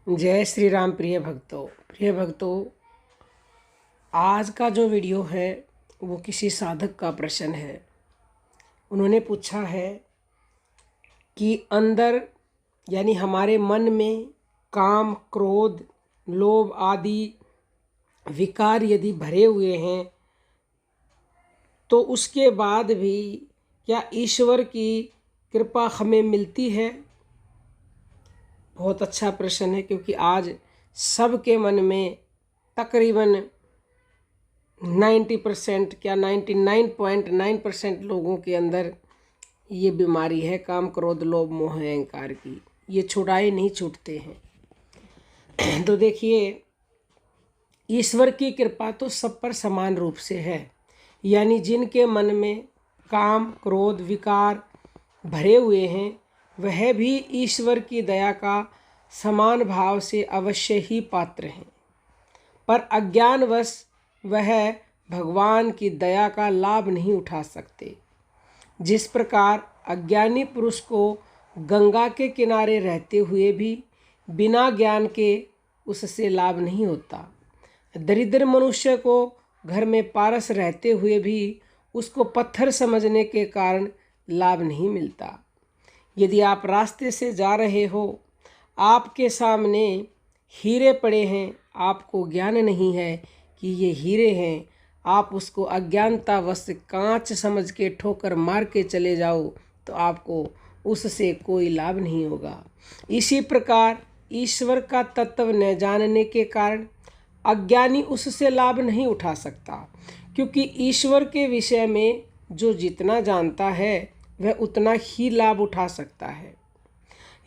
जय श्री राम। प्रिय भक्तों, आज का जो वीडियो है वो किसी साधक का प्रश्न है। उन्होंने पूछा है कि अंदर यानी हमारे मन में काम, क्रोध, लोभ आदि विकार यदि भरे हुए हैं तो उसके बाद भी क्या ईश्वर की कृपा हमें मिलती है? बहुत अच्छा प्रश्न है, क्योंकि आज सबके मन में तकरीबन 90% क्या 99.9% लोगों के अंदर ये बीमारी है, काम, क्रोध, लोभ, मोह, अहंकार की। ये छुड़ाए नहीं छूटते हैं। तो देखिए, ईश्वर की कृपा तो सब पर समान रूप से है, यानी जिनके मन में काम, क्रोध, विकार भरे हुए हैं वह भी ईश्वर की दया का समान भाव से अवश्य ही पात्र हैं, पर अज्ञानवश वह भगवान की दया का लाभ नहीं उठा सकते। जिस प्रकार अज्ञानी पुरुष को गंगा के किनारे रहते हुए भी बिना ज्ञान के उससे लाभ नहीं होता, दरिद्र मनुष्य को घर में पारस रहते हुए भी उसको पत्थर समझने के कारण लाभ नहीं मिलता। यदि आप रास्ते से जा रहे हो, आपके सामने हीरे पड़े हैं, आपको ज्ञान नहीं है कि ये हीरे हैं, आप उसको अज्ञानतावश कांच समझ के ठोकर मार के चले जाओ तो आपको उससे कोई लाभ नहीं होगा। इसी प्रकार ईश्वर का तत्व न जानने के कारण अज्ञानी उससे लाभ नहीं उठा सकता, क्योंकि ईश्वर के विषय में जो जितना जानता है वह उतना ही लाभ उठा सकता है।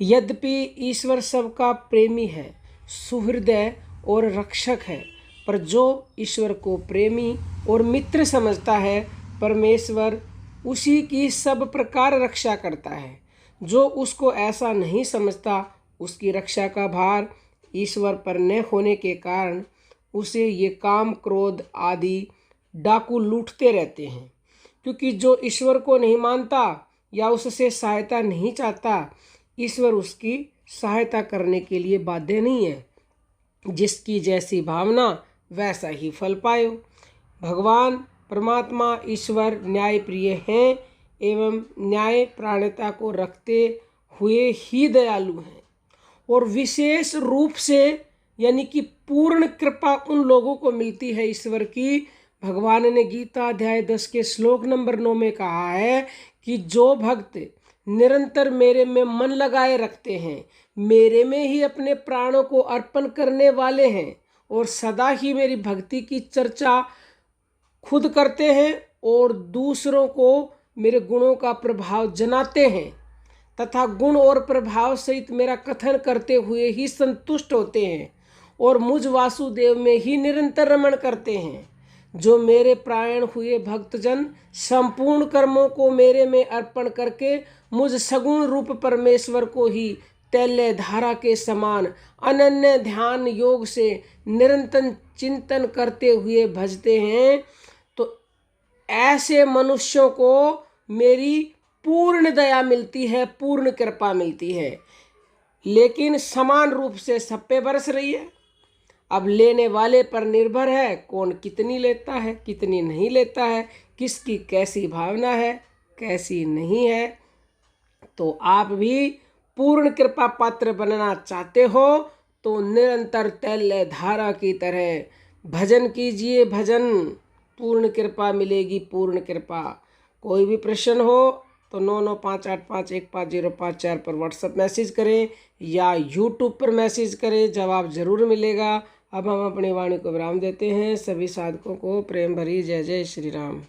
यद्यपि ईश्वर सबका प्रेमी है, सुहृदय और रक्षक है, पर जो ईश्वर को प्रेमी और मित्र समझता है, परमेश्वर उसी की सब प्रकार रक्षा करता है। जो उसको ऐसा नहीं समझता, उसकी रक्षा का भार ईश्वर पर न होने के कारण उसे ये काम, क्रोध आदि डाकू लूटते रहते हैं। क्योंकि जो ईश्वर को नहीं मानता या उससे सहायता नहीं चाहता, ईश्वर उसकी सहायता करने के लिए बाध्य नहीं है। जिसकी जैसी भावना वैसा ही फल पायो। भगवान परमात्मा ईश्वर न्यायप्रिय हैं एवं न्याय प्राणता को रखते हुए ही दयालु हैं, और विशेष रूप से यानी कि पूर्ण कृपा उन लोगों को मिलती है ईश्वर की। भगवान ने गीता अध्याय 10 के श्लोक नंबर 9 में कहा है कि जो भक्त निरंतर मेरे में मन लगाए रखते हैं, मेरे में ही अपने प्राणों को अर्पण करने वाले हैं और सदा ही मेरी भक्ति की चर्चा खुद करते हैं और दूसरों को मेरे गुणों का प्रभाव जनाते हैं तथा गुण और प्रभाव सहित मेरा कथन करते हुए ही संतुष्ट होते हैं और मुझ वासुदेव में ही निरंतर रमण करते हैं, जो मेरे प्राण हुए भक्तजन संपूर्ण कर्मों को मेरे में अर्पण करके मुझ सगुण रूप परमेश्वर को ही तैल्य धारा के समान अनन्य ध्यान योग से निरंतर चिंतन करते हुए भजते हैं, तो ऐसे मनुष्यों को मेरी पूर्ण दया मिलती है, पूर्ण कृपा मिलती है। लेकिन समान रूप से सब पे बरस रही है। अब लेने वाले पर निर्भर है, कौन कितनी लेता है, कितनी नहीं लेता है, किसकी कैसी भावना है, कैसी नहीं है। तो आप भी पूर्ण कृपा पात्र बनना चाहते हो तो निरंतर तैल्य धारा की तरह भजन कीजिए। भजन पूर्ण कृपा मिलेगी, पूर्ण कृपा। कोई भी प्रश्न हो तो 9958515054 पर व्हाट्सएप मैसेज करें या यूट्यूब पर मैसेज करें, जवाब जरूर मिलेगा। अब हम अपनी वाणी को विराम देते हैं। सभी साधकों को प्रेम भरी जय जय श्री राम।